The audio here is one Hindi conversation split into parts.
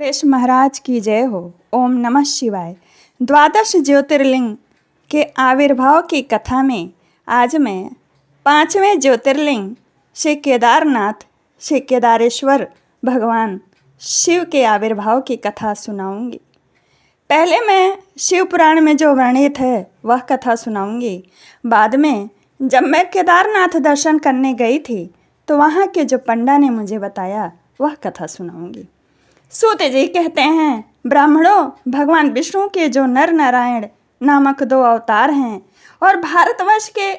गणेश महाराज की जय हो। ओम नमः शिवाय। द्वादश ज्योतिर्लिंग के आविर्भाव की कथा में आज मैं पांचवें ज्योतिर्लिंग श्री केदारनाथ, श्री केदारेश्वर भगवान शिव के आविर्भाव की कथा सुनाऊंगी। पहले मैं शिव पुराण में जो वर्णित है वह कथा सुनाऊंगी। बाद में जब मैं केदारनाथ दर्शन करने गई थी तो वहाँ के जो पंडा ने मुझे बताया वह कथा सुनाऊंगी। सूत जी कहते हैं, ब्राह्मणों, भगवान विष्णु के जो नर नारायण नामक दो अवतार हैं और भारतवर्ष के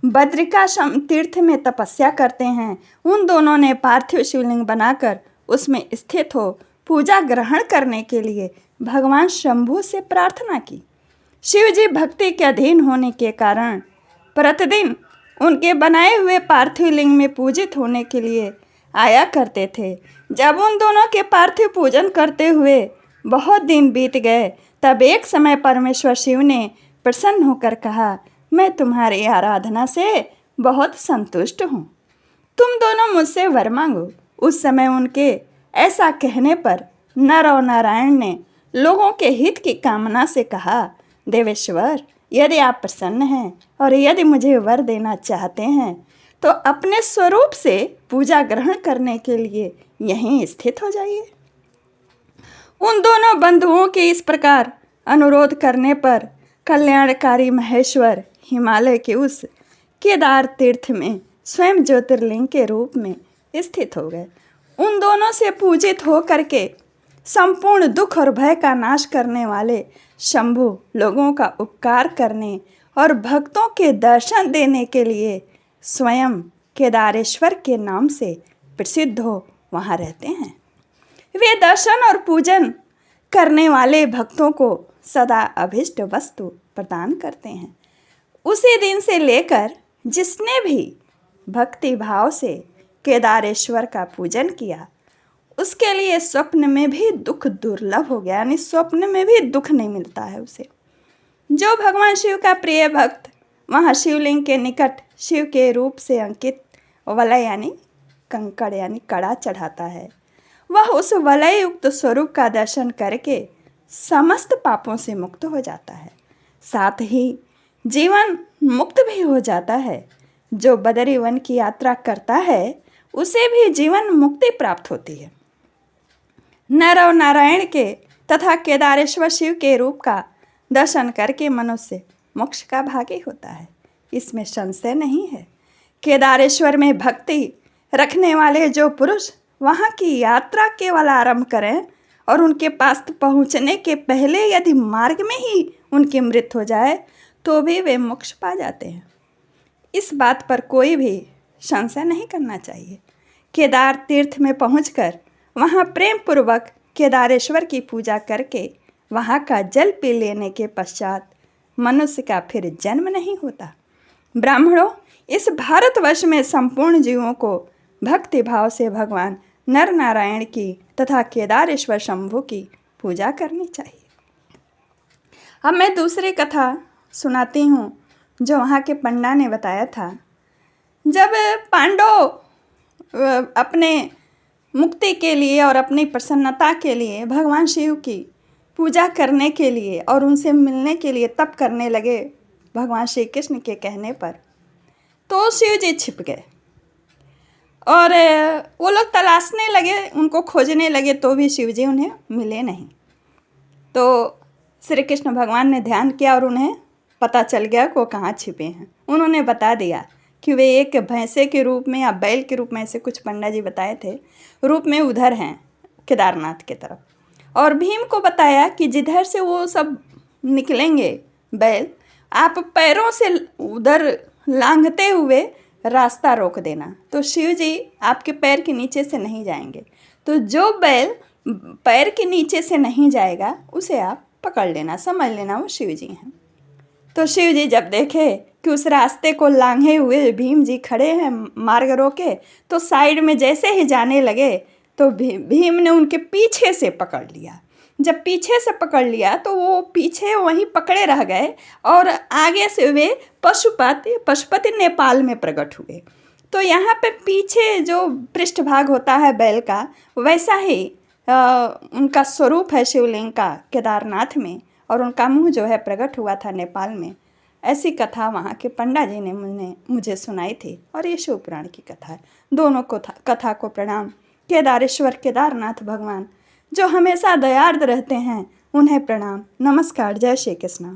बद्रिकाश्रम तीर्थ में तपस्या करते हैं, उन दोनों ने पार्थिव शिवलिंग बनाकर उसमें स्थित हो पूजा ग्रहण करने के लिए भगवान शंभु से प्रार्थना की। शिव जी भक्ति के अधीन होने के कारण प्रतिदिन उनके बनाए हुए पार्थिव लिंग में पूजित होने के लिए आया करते थे। जब उन दोनों के पार्थिव पूजन करते हुए बहुत दिन बीत गए, तब एक समय परमेश्वर शिव ने प्रसन्न होकर कहा, मैं तुम्हारी आराधना से बहुत संतुष्ट हूँ, तुम दोनों मुझसे वर मांगो। उस समय उनके ऐसा कहने पर नर और नारायण ने लोगों के हित की कामना से कहा, देवेश्वर, यदि आप प्रसन्न हैं और यदि मुझे वर देना चाहते हैं तो अपने स्वरूप से पूजा ग्रहण करने के लिए यहीं स्थित हो जाइए। उन दोनों बंधुओं के इस प्रकार अनुरोध करने पर कल्याणकारी महेश्वर हिमालय के उस केदार तीर्थ में स्वयं ज्योतिर्लिंग के रूप में स्थित हो गए। उन दोनों से पूजित हो करके संपूर्ण दुख और भय का नाश करने वाले शंभु लोगों का उपकार करने और भक्तों के दर्शन देने के लिए स्वयं केदारेश्वर के नाम से प्रसिद्ध हो वहाँ रहते हैं। वे दर्शन और पूजन करने वाले भक्तों को सदा अभिष्ट वस्तु प्रदान करते हैं। उसी दिन से लेकर जिसने भी भक्ति भाव से केदारेश्वर का पूजन किया, उसके लिए स्वप्न में भी दुख दुर्लभ हो गया, यानी स्वप्न में भी दुख नहीं मिलता है उसे। जो भगवान शिव का प्रिय भक्त वहाँ शिवलिंग के निकट शिव के रूप से अंकित वलय यानी कंकड़ यानी कड़ा चढ़ाता है, वह उस वलय युक्त स्वरूप का दर्शन करके समस्त पापों से मुक्त हो जाता है, साथ ही जीवन मुक्त भी हो जाता है। जो बदरी वन की यात्रा करता है उसे भी जीवन मुक्ति प्राप्त होती है। नर और नारायण के तथा केदारेश्वर शिव के रूप का दर्शन करके मनुष्य मोक्ष का भागी होता है, इसमें संशय नहीं है। केदारेश्वर में भक्ति रखने वाले जो पुरुष वहाँ की यात्रा केवल आरंभ करें और उनके पास पहुँचने के पहले यदि मार्ग में ही उनकी मृत्यु हो जाए तो भी वे मोक्ष पा जाते हैं। इस बात पर कोई भी संशय नहीं करना चाहिए। केदार तीर्थ में पहुंचकर वहाँ प्रेम पूर्वक केदारेश्वर की पूजा करके वहाँ का जल पी लेने के पश्चात मनुष्य का फिर जन्म नहीं होता। ब्राह्मणों, इस भारतवर्ष में संपूर्ण जीवों को भक्ति भाव से भगवान नर नारायण की तथा केदारेश्वर शंभु की पूजा करनी चाहिए। अब मैं दूसरी कथा सुनाती हूँ जो वहाँ के पंडा ने बताया था। जब पांडव अपने मुक्ति के लिए और अपनी प्रसन्नता के लिए भगवान शिव की पूजा करने के लिए और उनसे मिलने के लिए तप करने लगे भगवान श्री कृष्ण के कहने पर, तो शिव जी छिप गए और वो लोग तलाशने लगे, उनको खोजने लगे, तो भी शिव जी उन्हें मिले नहीं। तो श्री कृष्ण भगवान ने ध्यान किया और उन्हें पता चल गया कि वो कहाँ छिपे हैं। उन्होंने बता दिया कि वे एक भैंसे के रूप में या बैल के रूप में, ऐसे कुछ पंडा जी बताए थे, रूप में उधर हैं केदारनाथ के तरफ। और भीम को बताया कि जिधर से वो सब निकलेंगे बैल, आप पैरों से उधर लांघते हुए रास्ता रोक देना, तो शिव जी आपके पैर के नीचे से नहीं जाएंगे। तो जो बैल पैर के नीचे से नहीं जाएगा उसे आप पकड़ लेना, समझ लेना वो शिव जी हैं। तो शिव जी जब देखे कि उस रास्ते को लांघे हुए भीम जी खड़े हैं मार्ग रोके, तो साइड में जैसे ही जाने लगे तो भीम ने उनके पीछे से पकड़ लिया। जब पीछे से पकड़ लिया तो वो पीछे वहीं पकड़े रह गए और आगे से वे पशुपति नेपाल में प्रकट हुए। तो यहाँ पे पीछे जो पृष्ठभाग होता है बैल का, वैसा ही उनका स्वरूप है शिवलिंग का केदारनाथ में, और उनका मुँह जो है प्रकट हुआ था नेपाल में। ऐसी कथा वहाँ के पंडा जी ने मुझे सुनाई थी, और ये शिव पुराण की कथा है। दोनों को कथा को प्रणाम। केदारेश्वर केदारनाथ भगवान जो हमेशा दयार्द रहते हैं, उन्हें प्रणाम। नमस्कार। जय श्री कृष्ण।